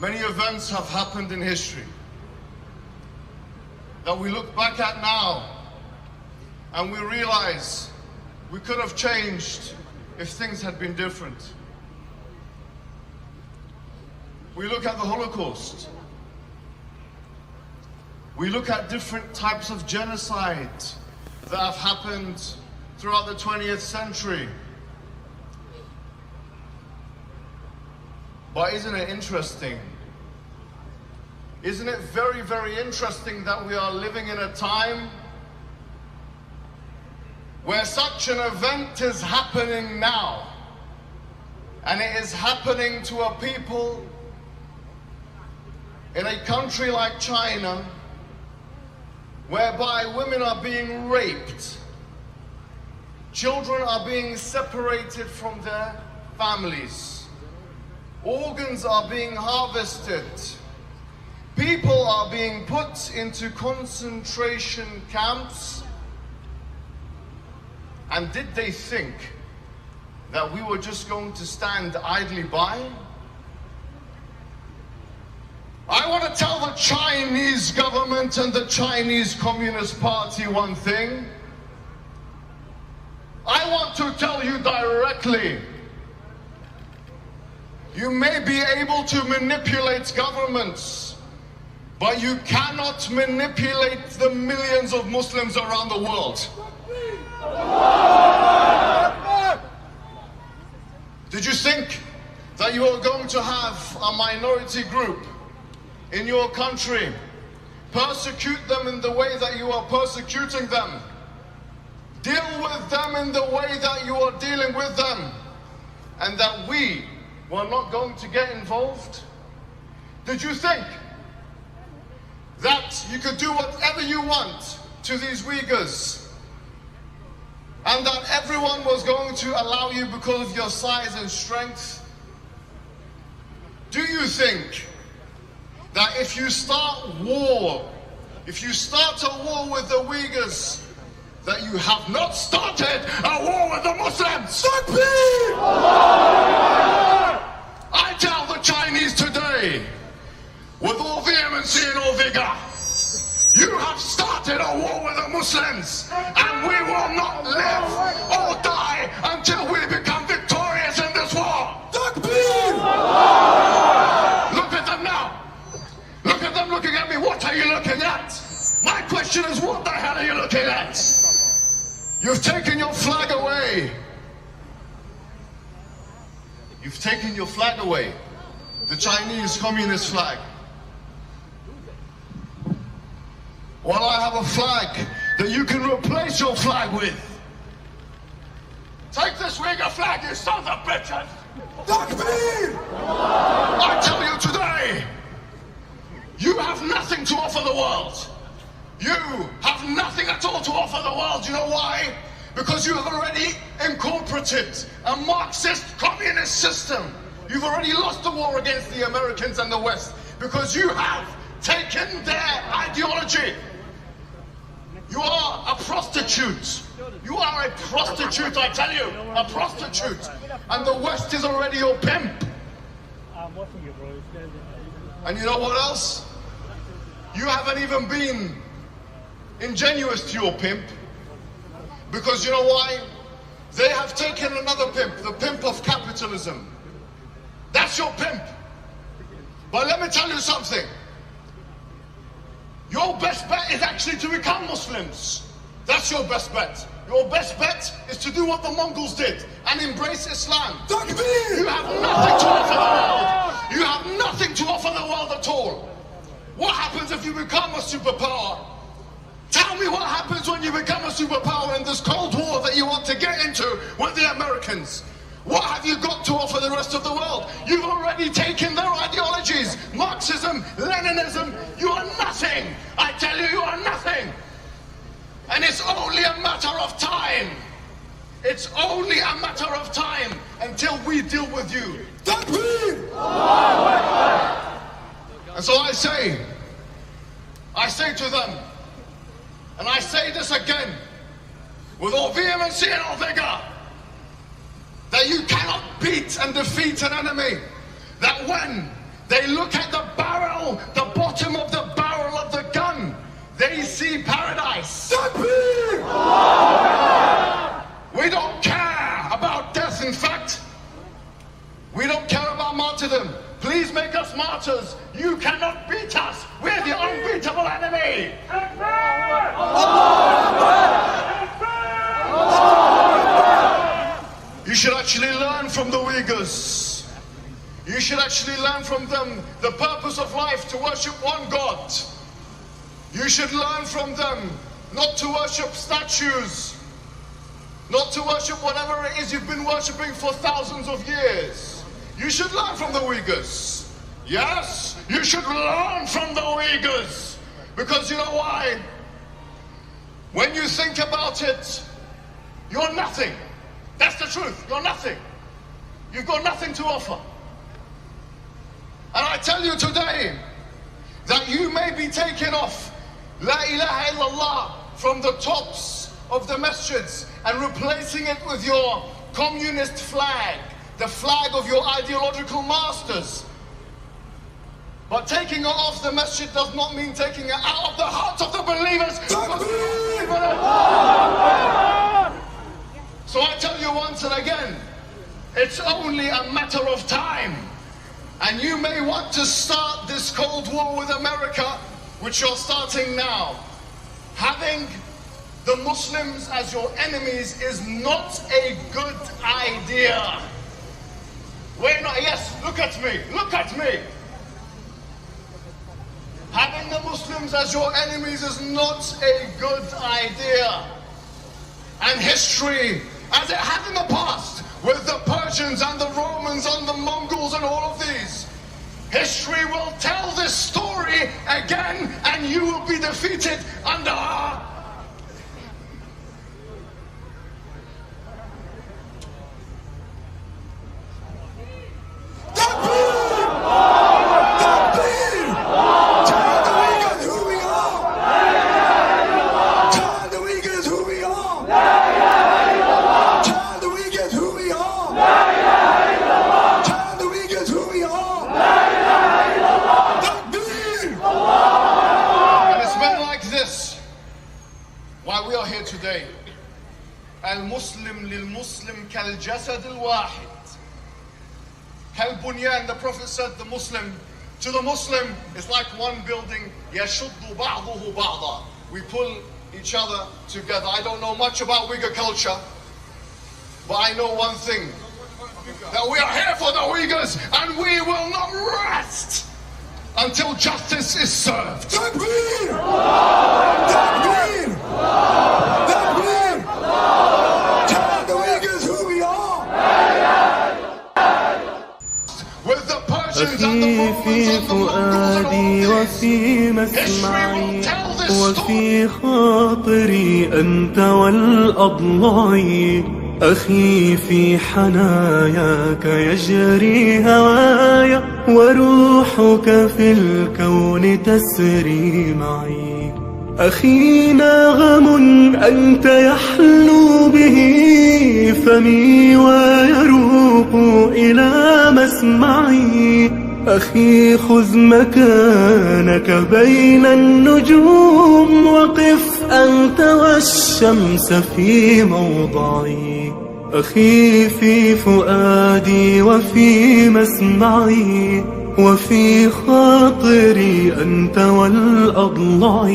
Many events have happened in history that we look back at now and we realize we could have changed if things had been different. We look at the Holocaust. We look at different types of genocide that have happened throughout the 20th century. But isn't it interesting? Isn't it very, very interesting that we are living in a time where such an event is happening now, and it is happening to a people in a country like China, whereby women are being raped, children are being separated from their families, organs are being harvested, people are being put into concentration camps. And did they think that we were just going to stand idly by? I want to tell the Chinese government and the Chinese Communist Party one thing. I want to tell you directly. You may be able to manipulate governments, but you cannot manipulate the millions of Muslims around the world. Did you think that you were going to have a minority group in your country, persecute them in the way that you are persecuting them, deal with them in the way that you are dealing with them, and that we were not going to get involved? Did you think that you could do whatever you want to these Uyghurs, and that everyone was going to allow you because of your size and strength? Do you think that if you start war, if you start a war with the Uyghurs, that you have not started a war with the Muslims? I tell the Chinese today, with all vehemency and all vigor, you have started a war with the Muslims, and we will not live or die until we become victorious in this war. Look at them now. Look at them looking at me. What are you looking at? My question is, what the hell are you looking at? You've taken your flag away. You've taken your flag away. The Chinese Communist flag. Well, I have a flag that you can replace your flag with. Take this Uyghur flag, you sons of bitches! I tell you today, you have nothing to offer the world. You have nothing at all to offer the world. You know why? Because you have already incorporated a Marxist communist system. You've already lost the war against the Americans and the West, because you have taken their ideology. You are a prostitute. You are a prostitute, I tell you. A prostitute. And the West is already your pimp. And you know what else? You haven't even been ingenuous to your pimp. Because you know why? They have taken another pimp, the pimp of capitalism. That's your pimp. But let me tell you something. Your best bet is actually to become Muslims. That's your best bet. Your best bet is to do what the Mongols did and embrace Islam. You have nothing to offer the world. You have nothing to offer the world at all. What happens if you become a superpower? Tell me what happens when you become a superpower in this Cold War that you want to get into with the Americans. What have you got to offer the rest of the world? You've already taken their ideologies. Marxism, Leninism, you are nothing. I tell you, you are nothing. And it's only a matter of time. It's only a matter of time until we deal with you. And so I say to them, and I say this again, with all vehemency and all vigor, that you cannot beat and defeat an enemy. That when They look at the barrel, the bottom of the barrel of the gun. They see paradise. We don't care about death, in fact. We don't care about martyrdom. Please make us martyrs. You cannot beat us. We're the unbeatable enemy. You should actually learn from the Uyghurs. You should actually learn from them the purpose of life, to worship one God. You should learn from them not to worship statues, not to worship whatever it is you've been worshipping for thousands of years. You should learn from the Uyghurs. Yes, you should learn from the Uyghurs. Because you know why? When you think about it, you're nothing. That's the truth. You're nothing. You've got nothing to offer. And I tell you today that you may be taking off La ilaha illallah from the tops of the masjids and replacing it with your communist flag, the flag of your ideological masters. But taking it off the masjid does not mean taking it out of the hearts of the believers. So I tell you once and again, it's only a matter of time. And you may want to start this Cold War with America, which you're starting now. Having the Muslims as your enemies is not a good idea. We're not, yes, look at me, look at me. Having the Muslims as your enemies is not a good idea. And history, as it had in the past, with the Persians and the Romans and the Mongols and all of these, history will tell this story again, and you will be defeated under our... today. Al-Muslim lil-Muslim kal-jasad al-wahid. Kal-bunyan, the Prophet said the Muslim, to the Muslim, it's like one building. Yashuddu ba'duhu ba'da. We pull each other together. I don't know much about Uyghur culture, but I know one thing, that we are here for the Uyghurs, and we will not rest until justice is served. Takbir! Takbir! Takbir! Tell the Uyghurs who we are! With the Persians and the Romans and the Mongols and all these, history will tell this story. وفي خاطري أنت والأضلاع أخي في حناياك يجري هوايا وروحك في الكون تسري معي أخي نغم أنت يحلو به فمي ويروق إلى مسمعي أخي خذ مكانك بين النجوم وقف أنت والشمس في موضعي أخي في فؤادي وفي مسمعي وفي خاطري أنت والأضلاع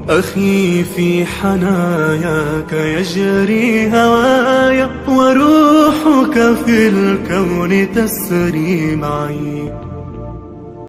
أخي في حناياك يجري هوايا وروحك في الكون تسري معي